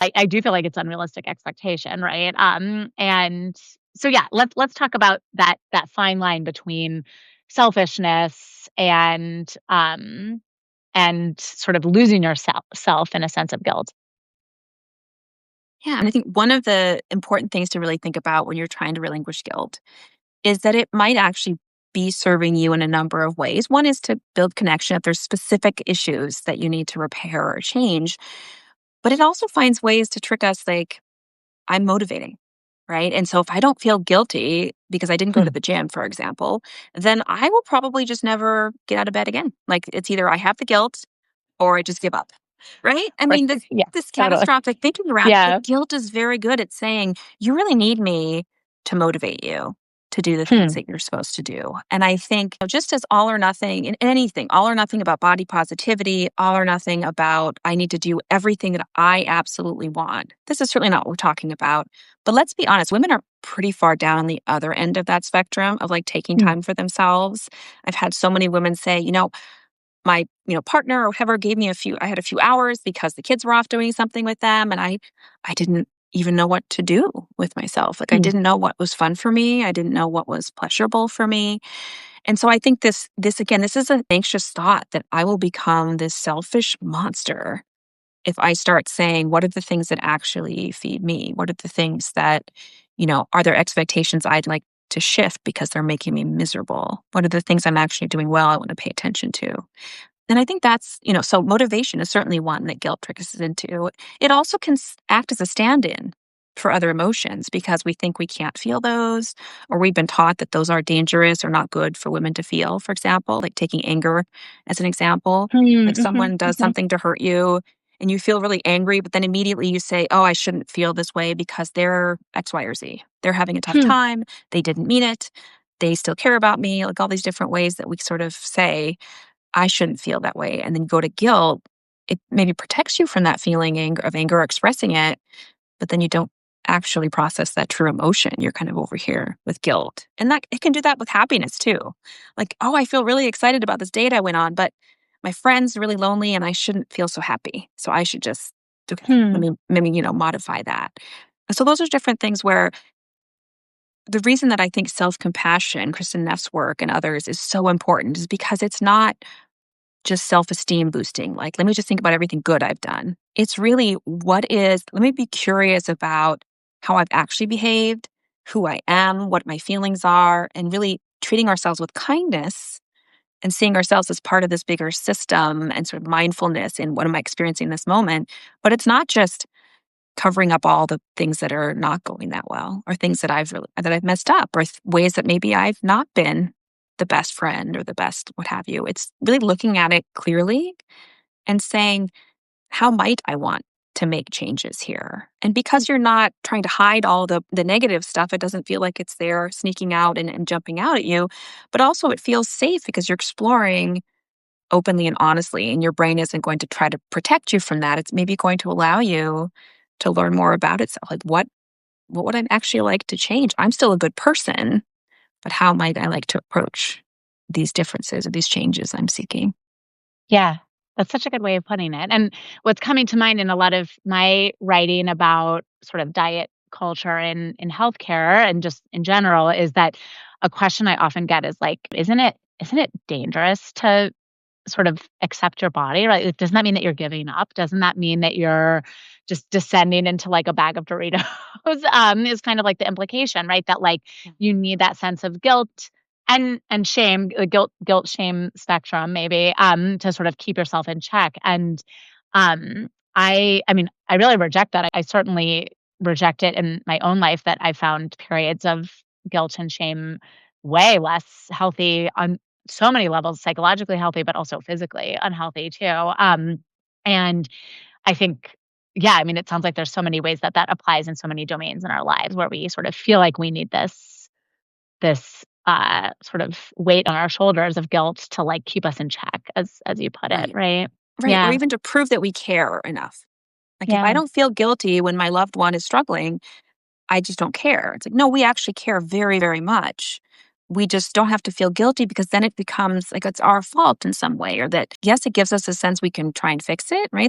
I do feel like it's unrealistic expectation, right? And so yeah, let's talk about that fine line between selfishness and sort of losing yourself self in a sense of guilt. Yeah. And I think one of the important things to really think about when you're trying to relinquish guilt is that it might actually be serving you in a number of ways. One is to build connection if there's specific issues that you need to repair or change, but it also finds ways to trick us like, I'm motivating, right? And so if I don't feel guilty because I didn't go to Hmm. the gym, for example, then I will probably just never get out of bed again. Like it's either I have the guilt or I just give up, right? I Right. mean, Yeah, this totally. catastrophic thinking around it, Yeah. guilt is very good at saying, you really need me to motivate you to do the things Hmm. that you're supposed to do. And I think just as all or nothing in anything, all or nothing about body positivity, all or nothing about I need to do everything that I absolutely want. This is certainly not what we're talking about. But let's be honest, women are pretty far down on the other end of that spectrum of like taking Hmm. time for themselves. I've had so many women say, my partner or whatever gave me I had a few hours because the kids were off doing something with them, and I didn't even know what to do with myself. Like I Hmm. didn't know what was fun for me. I didn't know what was pleasurable for me. And so I think this again, this is an anxious thought that I will become this selfish monster if I start saying, what are the things that actually feed me? What are the things that, are there expectations I'd like to shift because they're making me miserable? What are the things I'm actually doing well I want to pay attention to? And I think so motivation is certainly one that guilt tricks us into. It also can act as a stand in for other emotions because we think we can't feel those, or we've been taught that those are dangerous or not good for women to feel, for example, like taking anger as an example. Hmm. Like Mhm. someone does Mhm. something to hurt you and you feel really angry, but then immediately you say, oh, I shouldn't feel this way because they're X, Y, or Z. They're having a tough Hmm. time. They didn't mean it. They still care about me. Like all these different ways that we sort of say, I shouldn't feel that way. And then go to guilt, it maybe protects you from that feeling of anger or expressing it, but then you don't actually process that true emotion. You're kind of over here with guilt. And that it can do that with happiness too. Like, oh, I feel really excited about this date I went on, but my friend's really lonely and I shouldn't feel so happy. So I should just, okay, let Hmm. me maybe, modify that. And so those are different things where the reason that I think self-compassion, Kristen Neff's work and others is so important is because it's not just self-esteem boosting. Like, let me just think about everything good I've done. It's really let me be curious about how I've actually behaved, who I am, what my feelings are, and really treating ourselves with kindness and seeing ourselves as part of this bigger system and sort of mindfulness in what am I experiencing in this moment. But it's not just covering up all the things that are not going that well or things that I've messed up or ways that maybe I've not been the best friend or the best what have you. It's really looking at it clearly and saying, how might I want to make changes here? And because you're not trying to hide all the negative stuff, it doesn't feel like it's there sneaking out and jumping out at you. But also it feels safe because you're exploring openly and honestly, and your brain isn't going to try to protect you from that. It's maybe going to allow you to learn more about itself. Like what would I actually like to change? I'm still a good person, but how might I like to approach these differences or these changes I'm seeking? Yeah, that's such a good way of putting it. And what's coming to mind in a lot of my writing about sort of diet culture in healthcare and just in general is that a question I often get is like, isn't it dangerous to sort of accept your body, right? Like, doesn't that mean that you're giving up? Doesn't that mean that you're just descending into like a bag of Doritos? Is kind of like the implication, right? That like Yeah. you need that sense of guilt and shame, the guilt shame spectrum, maybe, to sort of keep yourself in check. And I mean, I really reject that. I certainly reject it in my own life that I found periods of guilt and shame way less healthy on so many levels, psychologically healthy, but also physically unhealthy too. And I think, yeah, I mean, it sounds like there's so many ways that that applies in so many domains in our lives where we sort of feel like we need this sort of weight on our shoulders of guilt to like keep us in check, as you put it, Right. right? Right. Or Yeah, even to prove that we care enough. Like if I yeah. don't feel guilty when my loved one is struggling, I just don't care. It's like, no, we actually care very, very much. We just don't have to feel guilty because then it becomes like it's our fault in some way, or that, yes, it gives us a sense we can try and fix it, right?